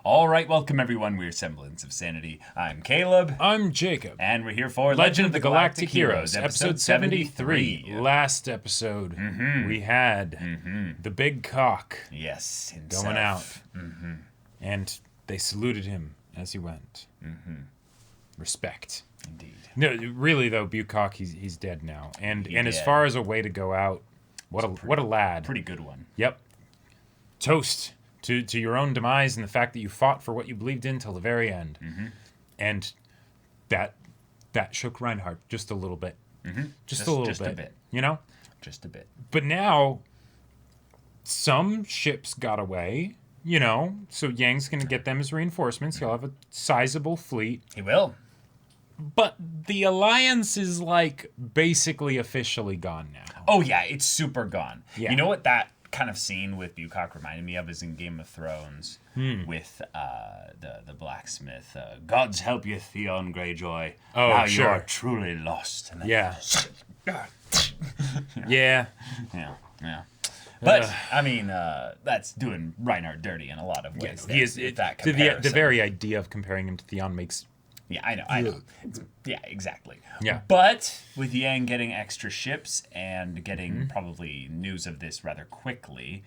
All right, welcome everyone. We're Semblance of Sanity. I'm Caleb. I'm Jacob. And we're here for Legend of the Galactic Heroes, episode 73. Last episode, we had the big cock Yes, himself. going out. And they saluted him as he went. Respect. Indeed. No, really though, Buch, he's dead now. And as dead. far as a way to go out, what a lad. Pretty good one. Yep. Toast to your own demise and the fact that you fought for what you believed in till the very end. And that shook Reinhardt just a little bit. Just a little bit. You know? Just a bit. But now, some ships got away, you know, so Yang's going to get them as reinforcements. He'll have a sizable fleet. He will. But the Alliance is, like, basically officially gone now. Oh, yeah, it's super gone. Yeah. You know what that kind of scene with Buch reminded me of is in Game of Thrones with the blacksmith. Gods help you, Theon Greyjoy. Oh, now sure. you are truly lost. And then Yeah. Yeah. Yeah. But, I mean, that's doing Reinhardt dirty in a lot of ways. He is, that the very idea of comparing him to Theon makes... Yeah, I know. Yeah, exactly. Yeah. But with Yang getting extra ships and getting probably news of this rather quickly,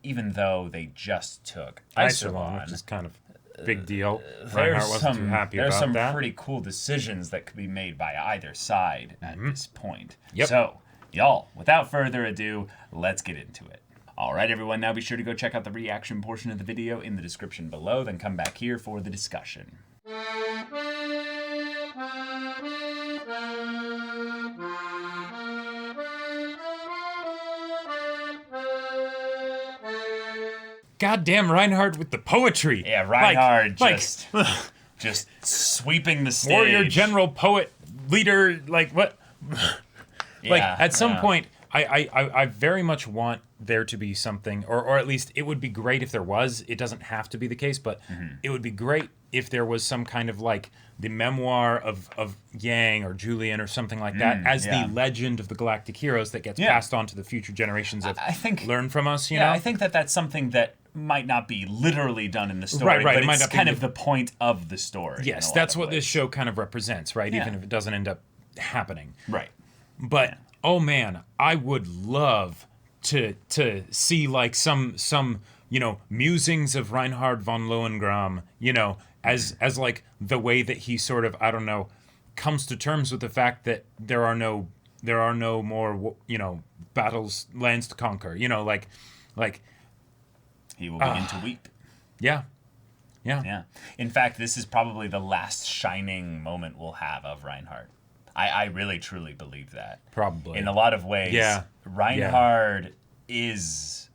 even though they just took Iserlohn, which is kind of a big deal. there's Reinhardt wasn't too happy about some that. pretty cool decisions that could be made by either side at this point. Yep. So, y'all, without further ado, let's get into it. All right, everyone, now be sure to go check out the reaction portion of the video in the description below, then come back here for the discussion. Goddamn Reinhardt with the poetry. Yeah, Reinhardt like, just sweeping the stage. warrior, general, poet, leader, like what? Like at some point, I very much want there to be something, or at least it would be great if there was. It doesn't have to be the case, but it would be great if there was some kind of like the memoir of Yang or Julian or something like that as the legend of the Galactic Heroes that gets passed on to the future generations that learn from us, you know? I think that's something that might not be literally done in the story, right. but It might it's not be kind of the point of the story. Yes, that's what this show kind of represents, right? Yeah. Even if it doesn't end up happening. Right. But oh man, I would love to see like some you know, musings of Reinhard von Lohengram, you know, as like the way that he sort of, I don't know, comes to terms with the fact that there are no more, you know, battles, lands to conquer, you know, like he will begin to weep. Yeah. In fact, this is probably the last shining moment we'll have of Reinhardt. I really truly believe that. Probably. In a lot of ways, Reinhardt is...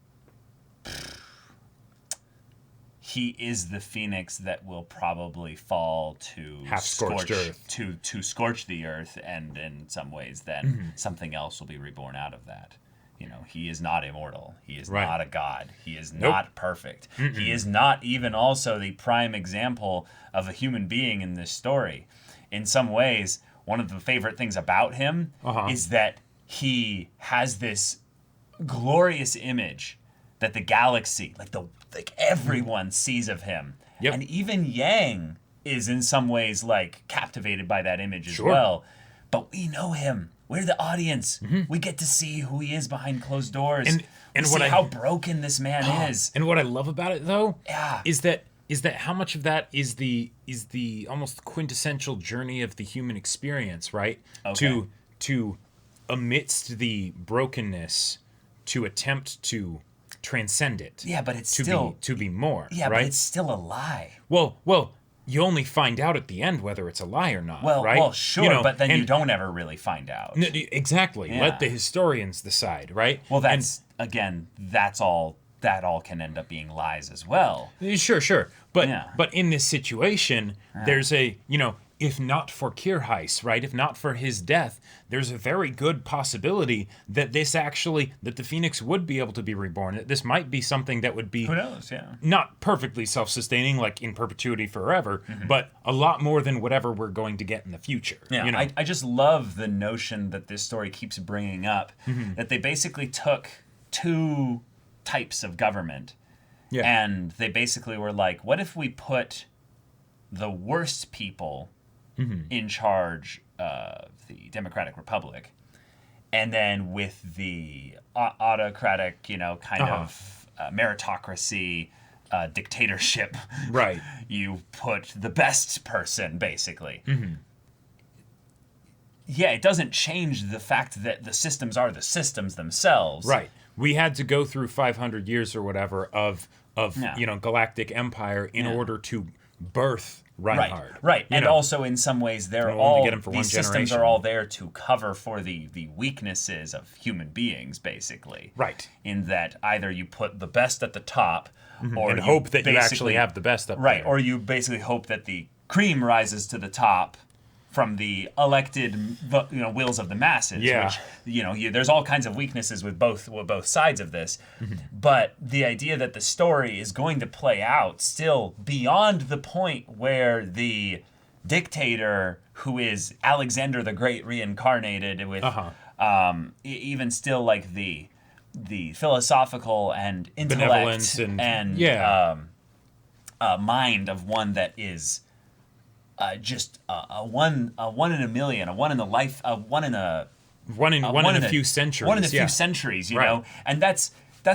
He is the phoenix that will probably fall to half-scorched earth. To scorch the earth, and in some ways then something else will be reborn out of that. You know, he is not immortal. He is not a god. He is not perfect. He is not even also the prime example of a human being in this story. In some ways, one of the favorite things about him is that he has this glorious image that the galaxy, like everyone sees of him. And even Yang is in some ways like captivated by that image as well. But we know him. We're the audience. We get to see who he is behind closed doors. And see how broken this man is. And what I love about it though is that how much of that is the almost quintessential journey of the human experience, right? To amidst the brokenness, to attempt to transcend it. Yeah, but it's to be more. Yeah, right? But it's still a lie. Well, you only find out at the end whether it's a lie or not. Right? Well, sure, you know, but then you don't ever really find out. Exactly. Yeah. Let the historians decide, right? Well, that's all. That all can end up being lies as well. Sure. But in this situation, there's a, you know, if not for Kirheis, right? If not for his death, there's a very good possibility that that the Phoenix would be able to be reborn. That this might be something that would be... Who knows, not perfectly self-sustaining, like in perpetuity forever, but a lot more than whatever we're going to get in the future. Yeah, you know? I just love the notion that this story keeps bringing up, that they basically took two types of government Yeah. And they basically were like, what if we put the worst people in charge of the Democratic Republic, and then with the autocratic, kind of meritocracy, dictatorship, Right. you put the best person, basically. Yeah, it doesn't change the fact that the systems are the systems themselves. Right. We had to go through 500 years or whatever of galactic empire in order to birth Reinhardt. Right. And also in some ways they're only get him for these one systems generation. are all there to cover for the weaknesses of human beings, basically. Right. In that either you put the best at the top or And you hope that you basically actually have the best up right, there. or you basically hope that the cream rises to the top from the elected wills of the masses. Yeah. Which there's all kinds of weaknesses with both sides of this, but the idea that the story is going to play out still beyond the point where the dictator, who is Alexander the Great reincarnated with even still like the philosophical and intellect Benevolence and mind of one that is just a one in a million, a one in a life, a one in a one in a few centuries. One in a few centuries, you Right. know, and that's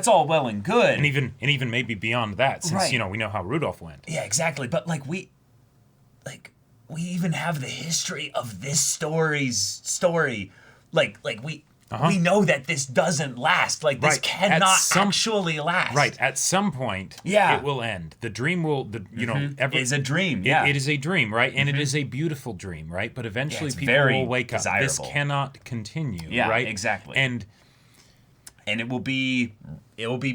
all well and good, and even maybe beyond that, since Right. we know how Rudolph went. Yeah, exactly. But we even have the history of this story. We know that this doesn't last. Like, this Right. cannot actually last. Right. At some point, Yeah. it will end. The dream will, It's a dream. Yeah. It is a dream, right? And it is a beautiful dream, right? But eventually it's people very will wake up. This desirable. cannot continue, Yeah, right? exactly. And it will be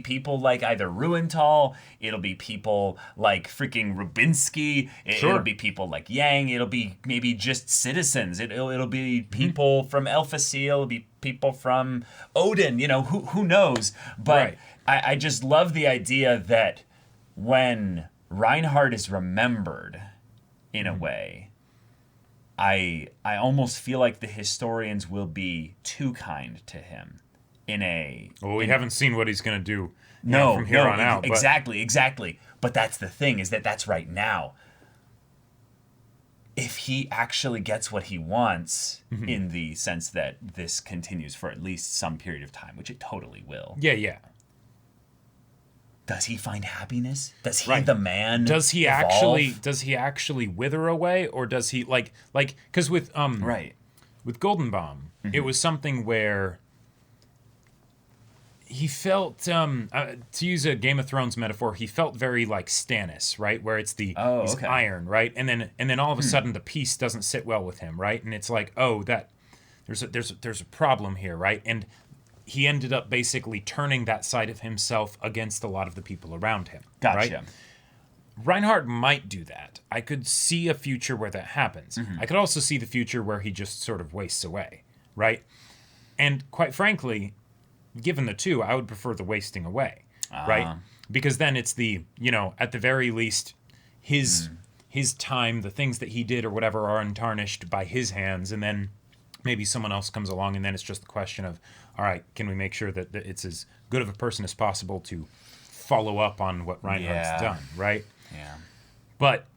people like either Ruental, it'll be people like freaking Rubinsky, Sure. it'll be people like Yang, it'll be maybe just citizens, it'll be people from Elphasil, it'll be people from Odin, who knows? But Right. I just love the idea that when Reinhardt is remembered in a way, I almost feel like the historians will be too kind to him. we haven't seen what he's going to do No, from here on out. Exactly. But that's the thing, is that's right now. If he actually gets what he wants, in the sense that this continues for at least some period of time, which it totally will. Yeah. Does he find happiness? Does he, Right. the man, Does he evolve? actually wither away, or does he like because with Right. with Golden Bomb, it was something where he felt, to use a Game of Thrones metaphor, he felt very like Stannis, right? Where it's he's okay. iron, right? And then all of a sudden the peace doesn't sit well with him, right? And it's like, that there's a problem here, right? And he ended up basically turning that side of himself against a lot of the people around him. Gotcha. Right? Reinhardt might do that. I could see a future where that happens. I could also see the future where he just sort of wastes away, right? And quite frankly, given the two, I would prefer the wasting away, right? Because then it's at the very least, his time, the things that he did or whatever are untarnished by his hands, and then maybe someone else comes along, and then it's just the question of, all right, can we make sure that it's as good of a person as possible to follow up on what Reinhardt's done, right? Yeah. But,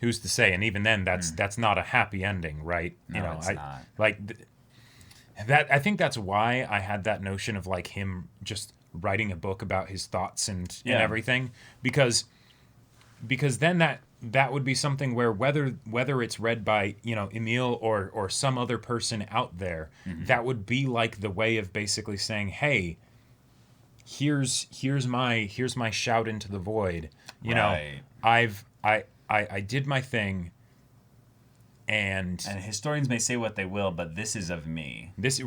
who's to say? And even then, that's not a happy ending, right? No, it's not. That I think that's why I had that notion of like him just writing a book about his thoughts and everything, because then that would be something where whether it's read by Emil or some other person out there, that would be like the way of basically saying, hey, here's my shout into the void. Right. I did my thing. And historians may say what they will, but this is of me. This is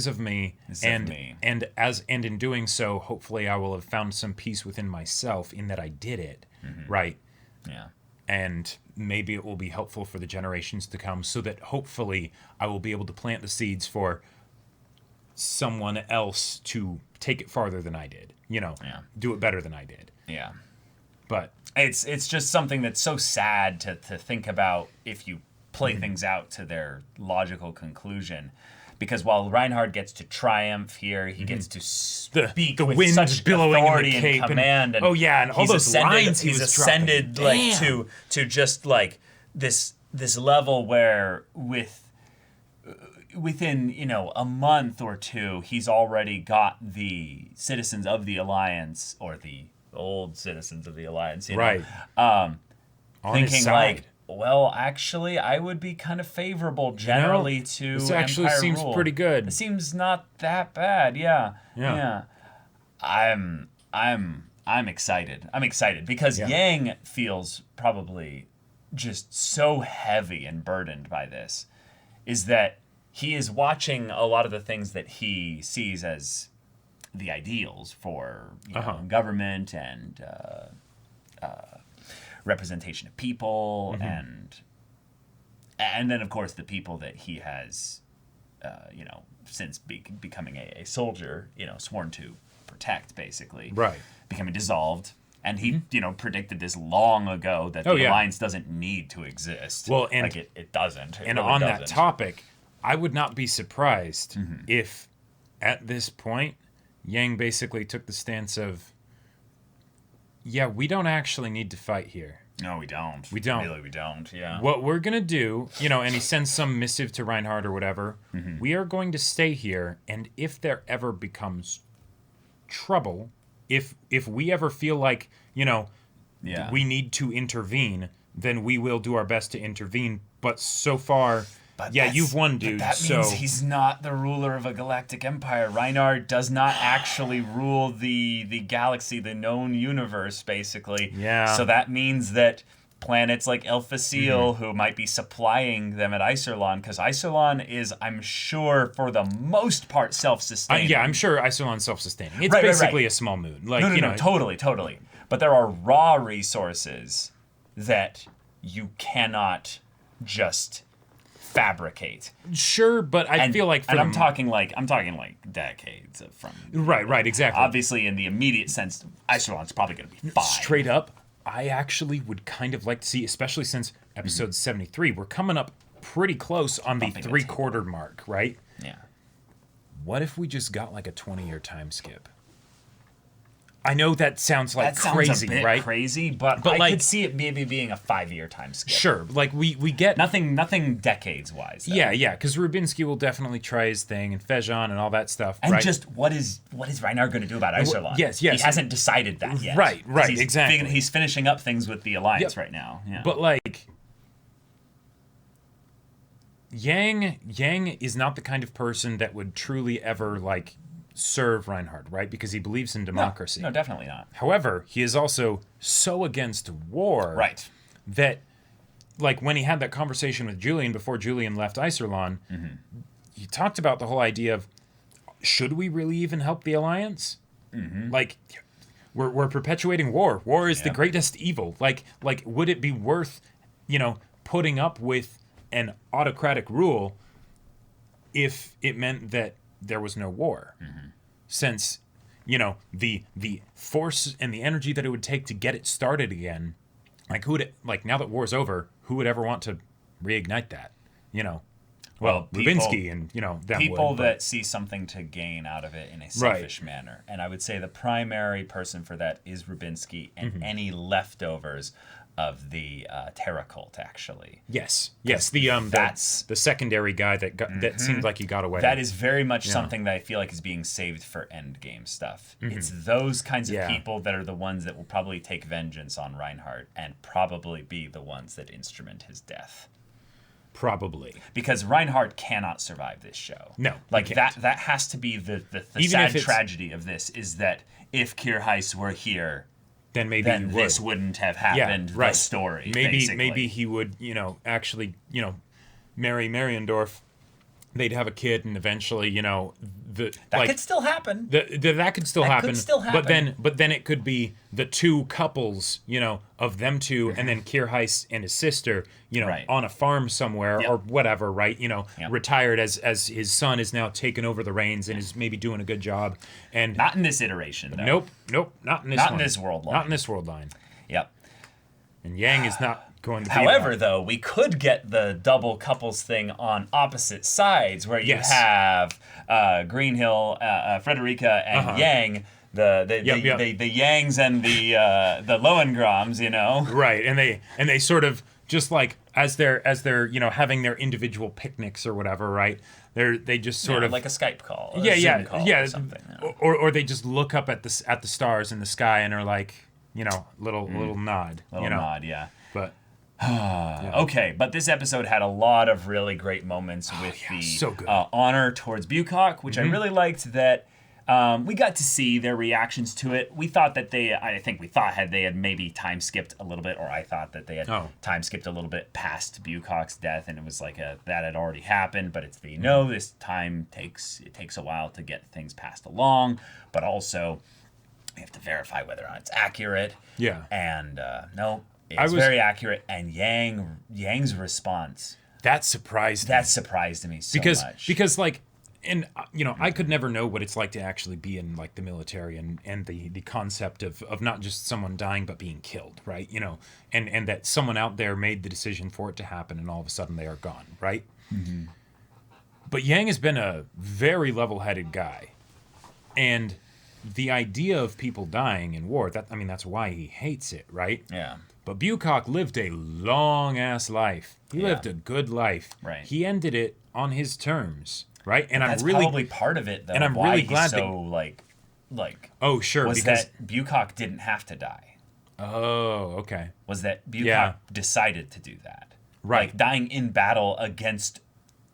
of me. This is of me. And in doing so, hopefully I will have found some peace within myself in that I did it, right? Yeah. And maybe it will be helpful for the generations to come, so that hopefully I will be able to plant the seeds for someone else to take it farther than I did. Do it better than I did. Yeah. But it's just something that's so sad to think about if you play things out to their logical conclusion, Because while Reinhardt gets to triumph here, he gets to speak the with wind such billowing authority in the cape and command. And all those lines he he's was ascended dropping. like to just like this level where within a month or two, he's already got the citizens of the Alliance, or the old citizens of the Alliance, right, thinking like, well, actually, I would be kind of favorable generally to this actually Empire seems rule. pretty good. It seems not that bad. Yeah. I'm excited. I'm excited because Yang feels probably just so heavy and burdened by this, is that he is watching a lot of the things that he sees as the ideals for government and representation of people, and then of course the people that he has since becoming a soldier sworn to protect, basically, right, becoming dissolved. And he predicted this long ago, that the Alliance doesn't need to exist. Well, and like it doesn't. And really on that topic, I would not be surprised if at this point Yang basically took the stance of, we don't actually need to fight here. No, we don't. We don't. Really, we don't, yeah. What we're going to do, and he sends some missive to Reinhardt or whatever, we are going to stay here, and if there ever becomes trouble, if we ever feel like, we need to intervene, then we will do our best to intervene. But so far, you've won, dude. That means he's not the ruler of a galactic empire. Reinhardt does not actually rule the galaxy, the known universe, basically. Yeah. So that means that planets like Elphasiel, who might be supplying them at Iserlon, because Iserlon is, I'm sure, for the most part, self-sustaining. I'm sure Iserlon's self-sustaining. It's basically a small moon. Like, no, totally. But there are raw resources that you cannot just fabricate. Sure, but I feel like I'm talking like decades from. Right, exactly. Obviously, in the immediate sense, Iserlon's probably going to be fine. Straight up, I actually would kind of like to see, especially since episode 73, we're coming up pretty close on the 3/4 mark, right? Yeah. What if we just got like a 20-year time skip? I know that sounds like crazy, sounds a bit right? Crazy, but I could see it maybe being a 5-year time skip. Sure, like we get nothing decades wise. Yeah, because Rubinsky will definitely try his thing, and Fejon and all that stuff. And right? just what is Reinhardt going to do about Iserlon? Yes. He hasn't decided that yet. Right, exactly. He's finishing up things with the Alliance right now. Yeah. But like, Yang is not the kind of person that would truly ever like serve Reinhardt, right? Because he believes in democracy. No, definitely not. However, he is also so against war, right, that like when he had that conversation with Julian before Julian left Iserlon, he talked about the whole idea of, should we really even help the Alliance? Like, we're perpetuating war. War is the greatest evil. Like would it be worth, putting up with an autocratic rule if it meant that there was no war? Since, the force and the energy that it would take to get it started again, like now that war's over, who would ever want to reignite that? Well, Rubinsky and them people would, that see something to gain out of it in a selfish manner. And I would say the primary person for that is Rubinsky and any leftovers of the Terra cult, actually. Yes. That's the secondary guy that seemed like he got away. That is very much something that I feel like is being saved for endgame stuff. It's those kinds of people that are the ones that will probably take vengeance on Reinhardt and probably be the ones that instrument his death. Probably. Because Reinhardt cannot survive this show. No. Like that has to be the sad tragedy of this, is that if Kirheis were here, then this wouldn't have happened. The story. Maybe he would, actually, marry Mariendorf. They'd have a kid, and eventually, that could still happen. That could still happen. Could still happen. But then it could be the two couples, of them two, and then Kirheis and his sister, on a farm somewhere or whatever, right? Retired as his son is now taken over the reins and is maybe doing a good job. And not in this iteration, though. Nope, not in this. Not in this world line. Not in this world line. Yep. And Yang is not. going to be However, though, we could get the double couples thing on opposite sides, where you have Greenhill, Frederica, and Yang, the Yangs and the Lowengrams, you know. Right, and they sort of just like as they're you know having their individual picnics or whatever, right? They just sort of like a Skype call, or Zoom call or something. Or they just look up at the stars in the sky and are like, you know, little nod, nod, yeah. But okay, but this episode had a lot of really great moments with so good. honor towards Buch, which I really liked that. We got to see their reactions to it. We thought that they had maybe time skipped a little bit, or I thought that they had time skipped a little bit past Buch's death, and it was like that had already happened. But it's this time takes a while to get things passed along, but also we have to verify whether or not it's accurate. Yeah, and no, it's very accurate. And Yang's response that surprised me so much because like. And, you know, I could never know what it's like to actually be in, like, the military and the concept of not just someone dying but being killed, right? You know, and that someone out there made the decision for it to happen and all of a sudden they are gone, right? Mm-hmm. But Yang has been a very level-headed guy. And the idea of people dying in war, that's why he hates it, right? Yeah. But Buch lived a long-ass life. He lived a good life. Right. He ended it on his terms. Right, and that's probably part of it, though. And I'm why really glad he's so like. Oh, sure. Was because that Buch didn't have to die? Oh, okay. Was that Buch decided to do that? Right, like dying in battle against,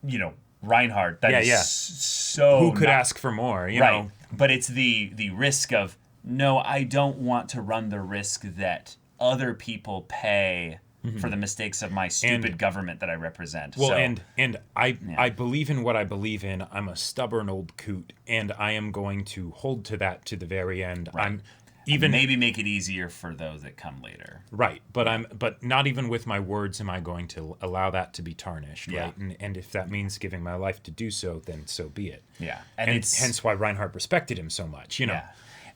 you know, Reinhardt. That is so. Who could ask for more? You know, but it's the risk of no. I don't want to run the risk that other people pay. For the mistakes of my stupid government that I represent. Well, so, I believe in what I believe in. I'm a stubborn old coot, and I am going to hold to that to the very end. Right. I'm even maybe make it easier for those that come later. Right, but not even with my words am I going to allow that to be tarnished. Yeah. Right, and if that means giving my life to do so, then so be it. Yeah, and it's hence why Reinhardt respected him so much. You know,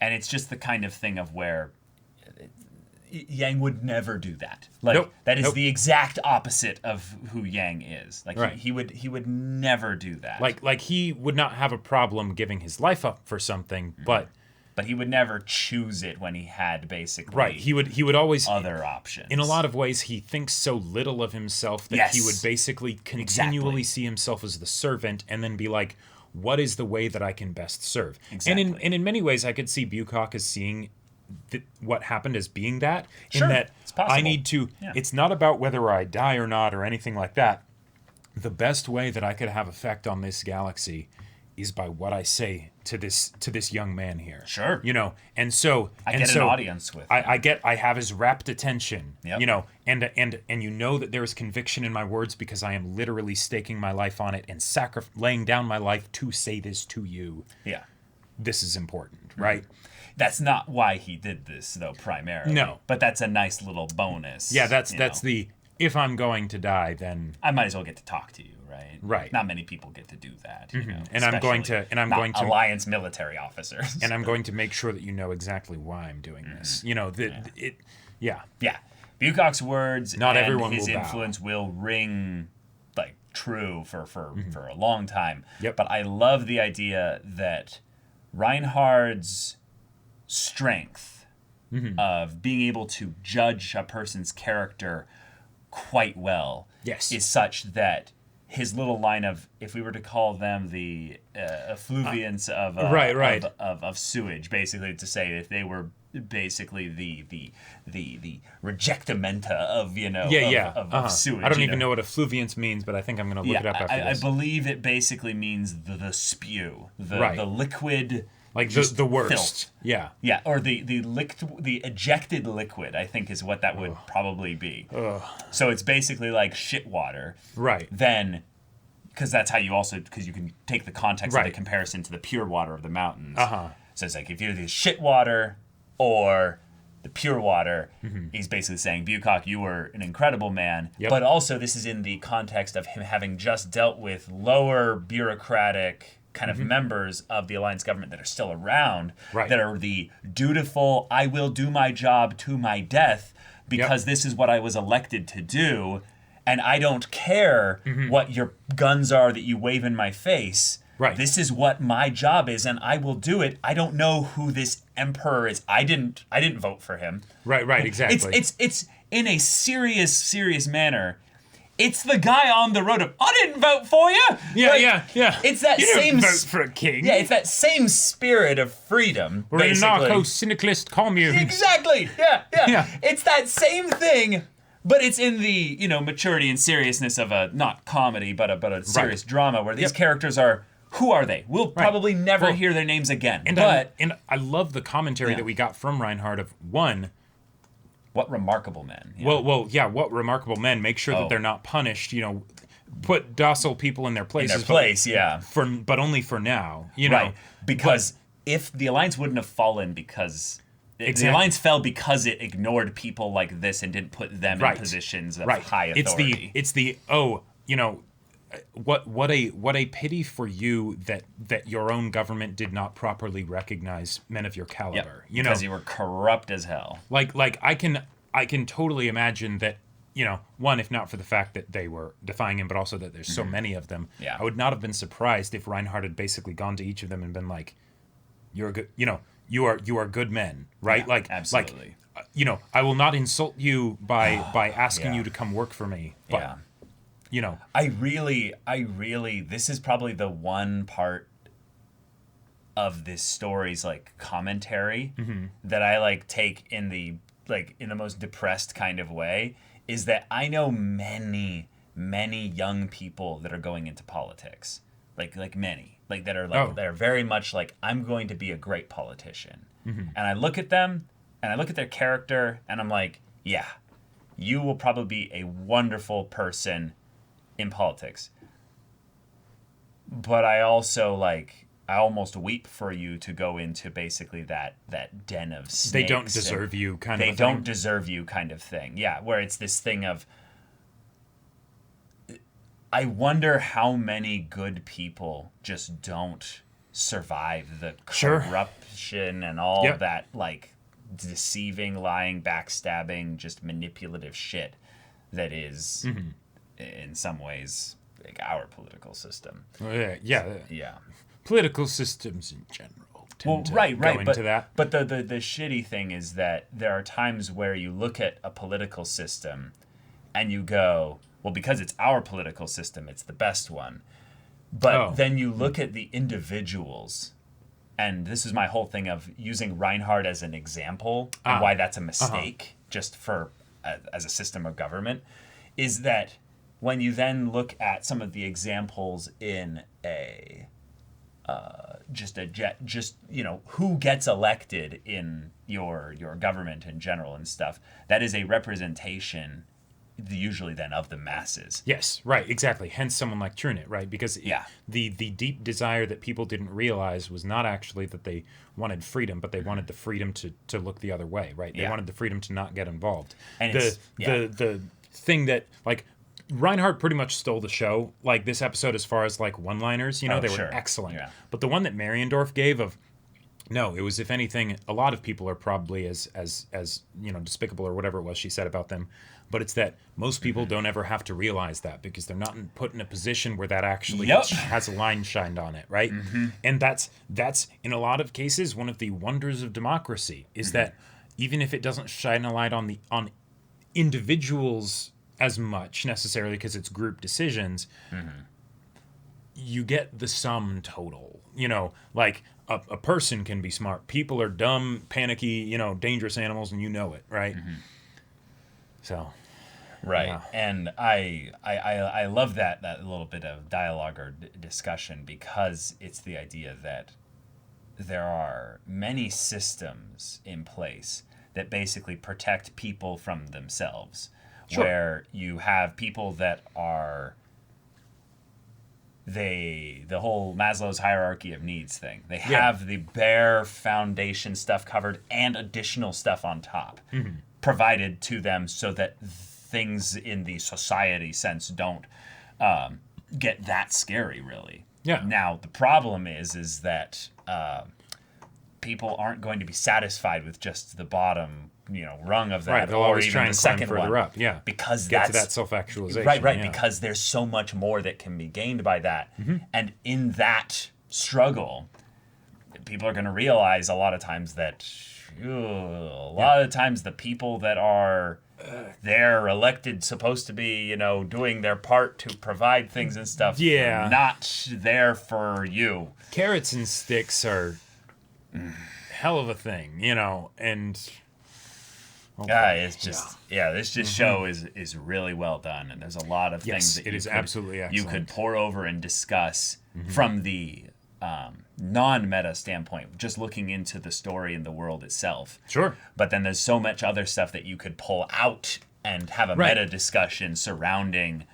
and it's just the kind of thing of where. Yang would never do that. Like nope. that is the exact opposite of who Yang is. Like he would never do that. Like he would not have a problem giving his life up for something, but he would never choose it when he had basically he would always other options. In a lot of ways, he thinks so little of himself that he would basically continually see himself as the servant, and then be like, "What is the way that I can best serve?" Exactly. And in many ways, I could see Buch as seeing. What happened as being that in that it's possible. I need to it's not about whether I die or not or anything like that. The best way that I could have effect on this galaxy is by what I say to this young man here. Sure. You know, and so I get an audience with I have his rapt attention. Yep. You know, and you know that there is conviction in my words because I am literally staking my life on it and laying down my life to say this to you. Yeah. This is important, right? That's not why he did this, though, primarily. No. But that's a nice little bonus. Yeah, that's the, if I'm going to die, then... I might as well get to talk to you, right? Right. Not many people get to do that, you know. And I'm going to... Alliance military officers. And I'm going to make sure that you know exactly why I'm doing this. You know, Yeah. Buch's words not and everyone his will influence will ring, like, true for a long time. Yep. But I love the idea that Reinhardt's strength of being able to judge a person's character quite well is such that his little line of, if we were to call them the effluviance of sewage, basically to say if they were basically the rejectamenta of of sewage. I don't even know what effluviance means, but I think I'm going to look it up after this. I believe it basically means the spew, the liquid. Like the worst. Filth. Yeah, or the ejected liquid, I think is what that would probably be. So it's basically like shit water. Right. Then, because that's how because you can take the context of the comparison to the pure water of the mountains. So it's like if you're the shit water or the pure water, he's basically saying, Buch, you were an incredible man. Yep. But also this is in the context of him having just dealt with lower bureaucratic kind of members of the Alliance government that are still around, that are the dutiful, I will do my job to my death, because this is what I was elected to do, and I don't care what your guns are that you wave in my face. Right. This is what my job is, and I will do it. I don't know who this emperor is. I didn't vote for him. Right, exactly. It's in a serious manner. It's the guy on the road of, I didn't vote for you. Yeah. It's that you same don't vote for a king. Yeah, it's that same spirit of freedom. We're a narco-syndicalist commune. Exactly. Yeah. Yeah. It's that same thing, but it's in the maturity and seriousness of a not comedy, but a serious drama where these characters are. Who are they? We'll probably never hear their names again. And I love the commentary that we got from Reinhardt of one. What remarkable men. Yeah. What remarkable men. Make sure that they're not punished, put docile people in their places. But only for now, Right, because if the Alliance wouldn't have fallen because... The Alliance fell because it ignored people like this and didn't put them in positions of high authority. What a pity for you that your own government did not properly recognize men of your caliber. Because you were corrupt as hell. Like I can totally imagine that, one, if not for the fact that they were defying him, but also that there's so many of them. Yeah. I would not have been surprised if Reinhardt had basically gone to each of them and been like, "You're a good, you are good men, right?" Yeah, absolutely. I will not insult you by asking you to come work for me. But, I really, this is probably the one part of this story's commentary that I take in the most depressed kind of way, is that I know many young people that are going into politics, many, that are very much I'm going to be a great politician, and I look at them and I look at their character and I'm like, yeah, you will probably be a wonderful person in politics, but I also I almost weep for you to go into basically that den of snakes. They don't deserve you kind of thing. They don't deserve you kind of thing. Yeah, where it's this thing of, I wonder how many good people just don't survive the corruption and all that deceiving, lying, backstabbing, just manipulative shit that is in some ways our political system. Yeah. Political systems in general tend to go into that. But the shitty thing is that there are times where you look at a political system and you go, well, because it's our political system, it's the best one. But then you look at the individuals, and this is my whole thing of using Reinhardt as an example and why that's a mistake just for as a system of government, is that when you then look at some of the examples in who gets elected in your government in general and stuff, that is a representation usually then of the masses. Yes, right, exactly. Hence someone like Trunit, right? Because the deep desire that people didn't realize was not actually that they wanted freedom, but they wanted the freedom to look the other way, right? They wanted the freedom to not get involved. And the thing that Reinhardt pretty much stole the show, this episode, as far as one-liners, they were excellent. Yeah. But the one that Mariendorf gave of, no, it was, if anything, a lot of people are probably as despicable or whatever it was she said about them. But it's that most people don't ever have to realize that because they're not put in a position where that actually has a line shined on it, right? And that's in a lot of cases one of the wonders of democracy is that even if it doesn't shine a light on individuals as much necessarily because it's group decisions, you get the sum total. A person can be smart. People are dumb, panicky, dangerous animals, and you know it, right? So, right. And I love that little bit of dialogue or discussion because it's the idea that there are many systems in place that basically protect people from themselves. Sure. Where you have people that are the whole Maslow's hierarchy of needs thing. They have the bare foundation stuff covered and additional stuff on top provided to them so that things in the society sense don't get that scary, really. Yeah. Now, the problem is that people aren't going to be satisfied with just the bottom rung of that, Right, they'll or always even try the and climb second further one, up. Yeah, because get that's to that self-actualization. right. Yeah. Because there's so much more that can be gained by that, and in that struggle, people are going to realize a lot of times that the people that are they're elected, supposed to be, doing their part to provide things and stuff, Yeah, are not there for you. Carrots and sticks are hell of a thing, and It's just this show is really well done, and there's a lot of things that absolutely excellent. you could pour over and discuss from the non-meta standpoint, just looking into the story and the world itself. Sure. But then there's so much other stuff that you could pull out and have a meta discussion surrounding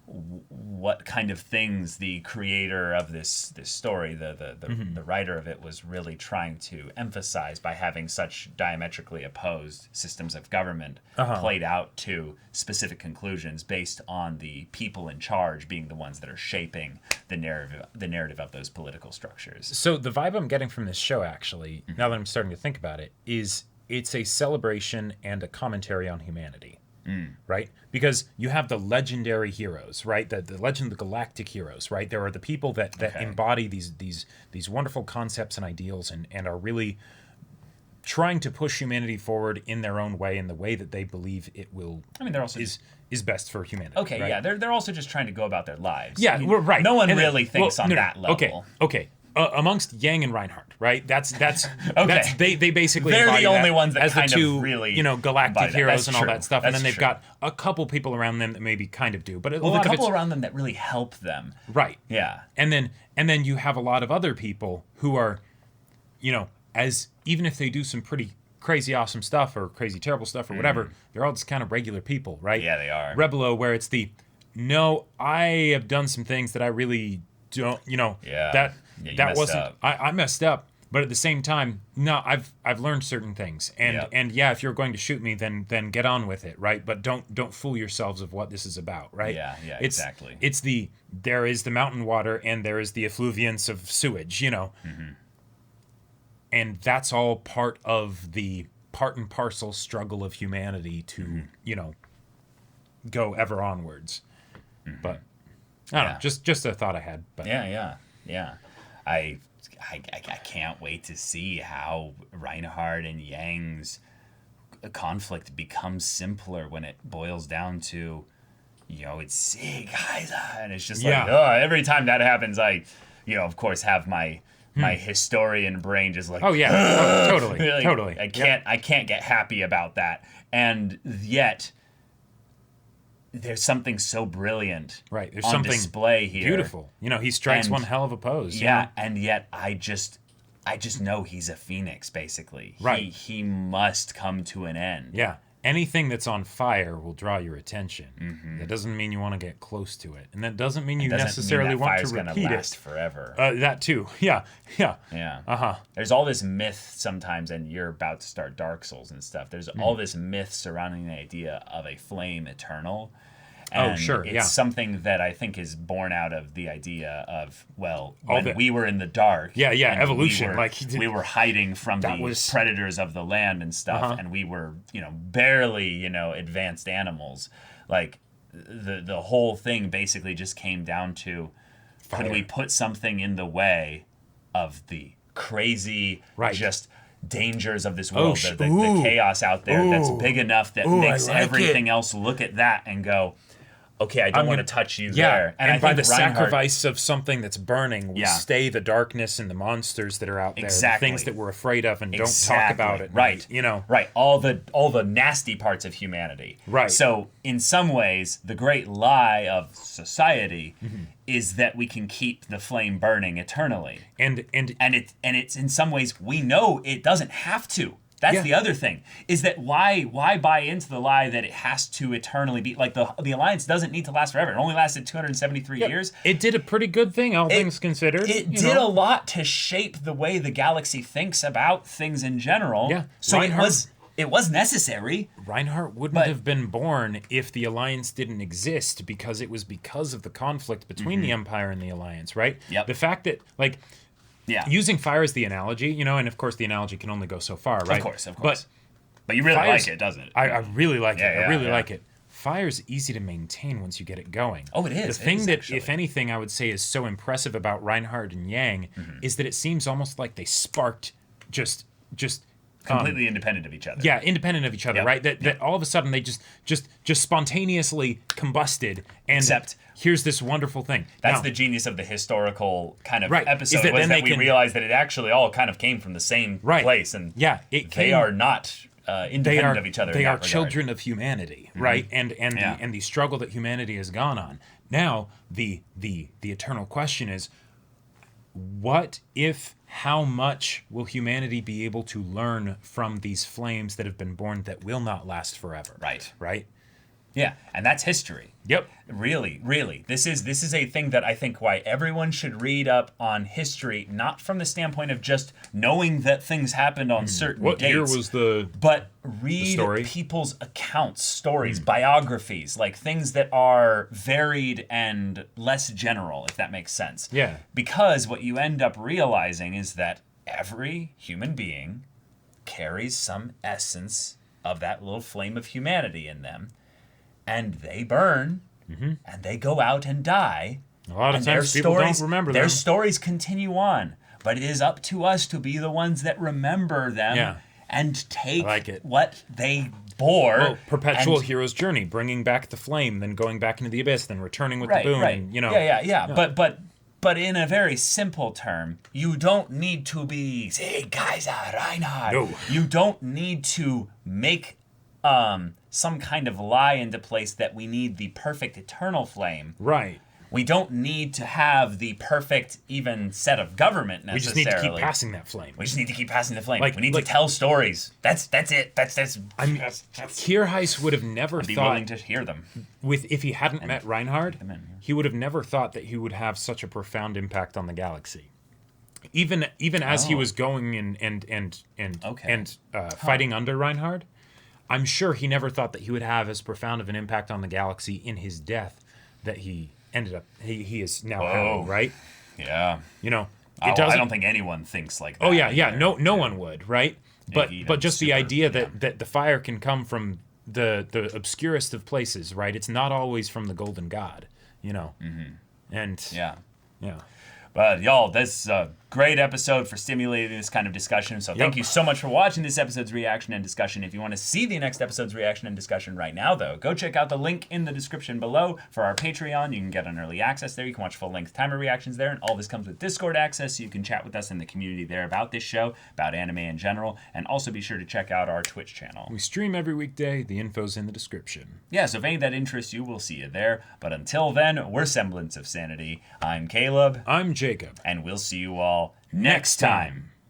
what kind of things the creator of this story, the writer of it, was really trying to emphasize by having such diametrically opposed systems of government played out to specific conclusions based on the people in charge being the ones that are shaping the narrative of those political structures. So the vibe I'm getting from this show, actually, now that I'm starting to think about it, is it's a celebration and a commentary on humanity. Right? Because you have the legendary heroes, right? The legend of the Galactic heroes, right? There are the people that embody these wonderful concepts and ideals and are really trying to push humanity forward in their own way, in the way that they believe it will. I mean, they're also is best for humanity. Okay, right? yeah, they're also just trying to go about their lives. Yeah, right. No one and really thinks on that level. Okay. Amongst Yang and Reinhardt, right? That's okay. They basically they're embody the only that ones that as kind the two, of really galactic heroes and all that stuff, and then they've true. got a couple people around them that maybe kind of do, but a the lot couple of around them that really help them. Right. Yeah. And then you have a lot of other people who are, as even if they do some pretty crazy awesome stuff or crazy terrible stuff or whatever, they're all just kind of regular people, right? Yeah, they are. Rebelo, where it's I have done some things that I really don't, that wasn't up. I messed up, but at the same time, no, I've learned certain things, and if you're going to shoot me, then get on with it, right? But don't fool yourselves of what this is about, right? Exactly. There is the mountain water and there is the effluviance of sewage, and that's all part of the part and parcel struggle of humanity to go ever onwards. But I don't know, just a thought I had. But Yeah. I can't wait to see how Reinhardt and Yang's conflict becomes simpler when it boils down to, it's sick, and it's just like, every time that happens, I, of course, have my historian brain just like, totally, like, totally. I can't get happy about that, and yet there's something so brilliant There's on something display here. Beautiful. He strikes one hell of a pose. And yet I just know he's a phoenix, basically. Right. He must come to an end. Yeah. Anything that's on fire will draw your attention. That doesn't mean you want to get close to it. And that doesn't mean you necessarily want to repeat gonna it. last forever. That too. Yeah. There's all this myth sometimes, and you're about to start Dark Souls and stuff. There's all this myth surrounding the idea of a flame eternal. And it's something that I think is born out of the idea of, when we were in the dark. Yeah, evolution. We were hiding from the predators of the land and stuff, and we were, barely, advanced animals. Like, the whole thing basically just came down to, could we put something in the way of the crazy, just dangers of this world, the chaos out there that's big enough that makes everything else look at that and go, okay, I don't want to touch you there. And by the sacrifice of something that's burning, we stay the darkness and the monsters that are out there, the things that we're afraid of, and don't talk about it. Right. All the nasty parts of humanity. Right. So in some ways, the great lie of society is that we can keep the flame burning eternally. And it's in some ways, we know it doesn't have to. That's the other thing, is that why buy into the lie that it has to eternally be, like the Alliance doesn't need to last forever. It only lasted 273 years. It did a pretty good thing, all things considered. It did a lot to shape the way the galaxy thinks about things in general. Yeah. So it was necessary. Reinhardt wouldn't have been born if the Alliance didn't exist, because it was because of the conflict between the Empire and the Alliance, right? Yep. The fact that, using fire as the analogy, and of course the analogy can only go so far, right? Of course. But But you really like it, doesn't it? I really like it. I really yeah. like it. Fire's easy to maintain once you get it going. Oh, it is. The thing is, that, actually. if anything, I would say is so impressive about Reinhardt and Yang is that it seems almost like they sparked just completely independent of each other. Yeah, independent of each other, right? That all of a sudden they just spontaneously combusted, and Except here's this wonderful thing. That's now, the genius of the historical kind of Right, episode, is that was then that they we can- realized that it actually all kind of came from the same place, and they are not independent of each other. They in are that regard. children of humanity, right? And the struggle that humanity has gone on. Now the eternal question is, what if? How much will humanity be able to learn from these flames that have been born that will not last forever? Right. Right. Yeah, and that's history. Yep. Really, really. This is a thing that I think why everyone should read up on history, not from the standpoint of just knowing that things happened on certain What dates. year was the? But read story? people's accounts, stories, biographies, like things that are varied and less general, if that makes sense. Yeah. Because what you end up realizing is that every human being carries some essence of that little flame of humanity in them. And they burn, and they go out and die. A lot of and times their people stories, don't remember their them. stories continue on, but it is up to us to be the ones that remember them and take what they bore. Well, perpetual hero's journey, bringing back the flame, then going back into the abyss, then returning with the boon. And, Yeah. But in a very simple term, you don't need to be, say, Kaiser Reinhardt. No. You don't need to make some kind of lie into place that we need the perfect eternal flame. Right. We don't need to have the perfect even set of government necessarily. We just need to keep passing that flame. We just need to keep passing the flame. Like- we need like- to tell stories. That's it. That's Kierheis would have never I'd be willing thought, to hear them. if he hadn't met Reinhardt, them in, yeah. he would have never thought that he would have such a profound impact on the galaxy. Even as he was going and fighting under Reinhardt, I'm sure he never thought that he would have as profound of an impact on the galaxy in his death that he ended up. He is now having, right? Yeah. You know, I don't think anyone thinks like that. Oh yeah. No one would, right? But just the idea that the fire can come from the obscurest of places, right? It's not always from the golden god, you know. And yeah. But y'all, this is a great episode for stimulating this kind of discussion. So thank you so much for watching this episode's reaction and discussion. If you want to see the next episode's reaction and discussion right now, though, go check out the link in the description below for our Patreon. You can get an early access there. You can watch full-length timer reactions there. And all this comes with Discord access, so you can chat with us in the community there about this show, about anime in general. And also be sure to check out our Twitch channel. we stream every weekday. The info's in the description. Yeah, so if any of that interests you, we'll see you there. But until then, we're Semblance of Sanity. I'm Caleb. I'm Jacob. And we'll see you all next time.